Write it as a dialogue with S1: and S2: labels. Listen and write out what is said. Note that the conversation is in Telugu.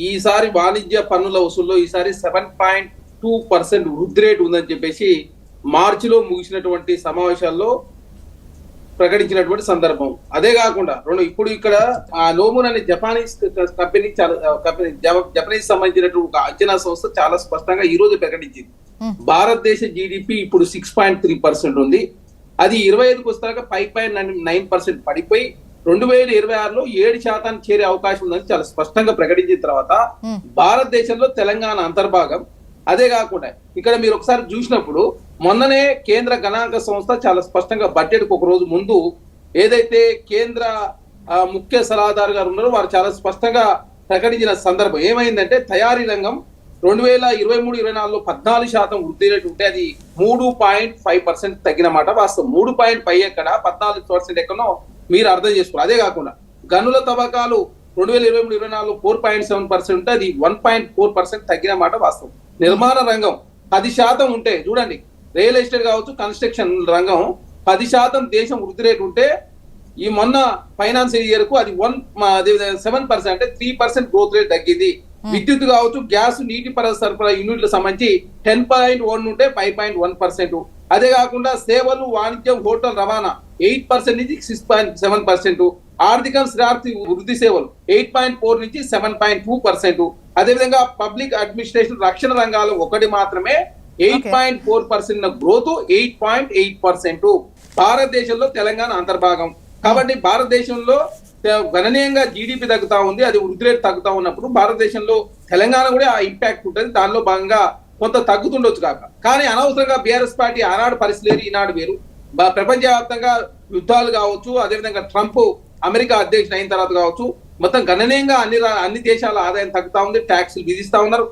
S1: ఈసారి వాణిజ్య పన్నుల వసూల్లో ఈసారి 7.2% వృద్ధి రేటు ఉందని చెప్పేసి మార్చిలో ముగిసినటువంటి సమావేశాల్లో ప్రకటించినటువంటి సందర్భం. అదే కాకుండా ఇప్పుడు ఇక్కడ నోమున్ అనే జపానీస్ కంపెనీ జపనీస్ సంబంధించినటువంటి ఒక అంచనా సంస్థ చాలా స్పష్టంగా ఈ రోజు ప్రకటించింది. భారతదేశ జీడిపి ఇప్పుడు 6.3% ఉంది. అది 25కు వస్తాక 5.9% పడిపోయి 2026లో 7% చేరే అవకాశం ఉందని చాలా స్పష్టంగా ప్రకటించిన తర్వాత భారతదేశంలో తెలంగాణ అంతర్భాగం. అదే కాకుండా ఇక్కడ మీరు ఒకసారి చూసినప్పుడు మొన్ననే కేంద్ర గణాంక సంస్థ చాలా స్పష్టంగా బడ్జెట్ కు ఒక రోజు ముందు ఏదైతే కేంద్ర ముఖ్య సలహాదారు గారు ఉన్నారో వారు చాలా స్పష్టంగా ప్రకటించిన సందర్భం ఏమైందంటే తయారీ రంగం 2023-24లో 14% వృద్ధి రేటు ఉంటే అది 3.5% తగ్గిన మాట వాస్తవం. 3.5 ఎక్కడ 14% ఎక్కడో మీరు అర్థం చేసుకోవాలి. అదే కాకుండా గనుల తవ్వకాలు 2023-24లో 4.7% ఉంటే అది 1.4% తగ్గిన మాట వాస్తవం. నిర్మాణ రంగం 10% ఉంటే చూడండి, రియల్ ఎస్టేట్ కావచ్చు, కన్స్ట్రక్షన్ రంగం 10% దేశం వృద్ధి రేటు ఉంటే ఈ మొన్న ఫైనాన్స్ ఇయర్ కు అది 7% అంటే 3% గ్రోత్ రేట్ తగ్గింది. విద్యుత్ కావచ్చు, గ్యాస్, నీటి సరఫరా యూనిట్లకు సంబంధించి 10.1 ఉంటే 5.1%. అదే కాకుండా సేవలు, వాణిజ్యం, హోటల్ రవాణా 8% నుంచి 6.7%. ఆర్థిక స్థిరాస్తి వృద్ధి సేవలు 8.4 నుంచి 7.2%. అదేవిధంగా పబ్లిక్ అడ్మినిస్ట్రేషన్, రక్షణ రంగాలు ఒకటి మాత్రమే 8.4% గ్రోత్, 8.8%. భారతదేశంలో తెలంగాణ అంతర్భాగం కాబట్టి భారతదేశంలో గణనీయంగా జీడిపి తగ్గుతా ఉంది. అది వృద్ధి రేటు తగ్గుతా ఉన్నప్పుడు భారతదేశంలో తెలంగాణ కూడా ఆ ఇంపాక్ట్ ఉంటుంది. దానిలో భాగంగా కొంత తగ్గుతుండొచ్చు కాక, కానీ అనవసరంగా బీఆర్ఎస్ పార్టీ ఆనాడు పరిస్థితి వేరు, ఈనాడు వేరు. ప్రపంచవ్యాప్తంగా యుద్ధాలు కావచ్చు, అదేవిధంగా ట్రంప్ అమెరికా అధ్యక్షుడు అయిన తర్వాత కావచ్చు, మొత్తం గణనీయంగా అన్ని దేశాల ఆదాయం తగ్గుతా ఉంది, ట్యాక్సులు విధిస్తా ఉన్నారు.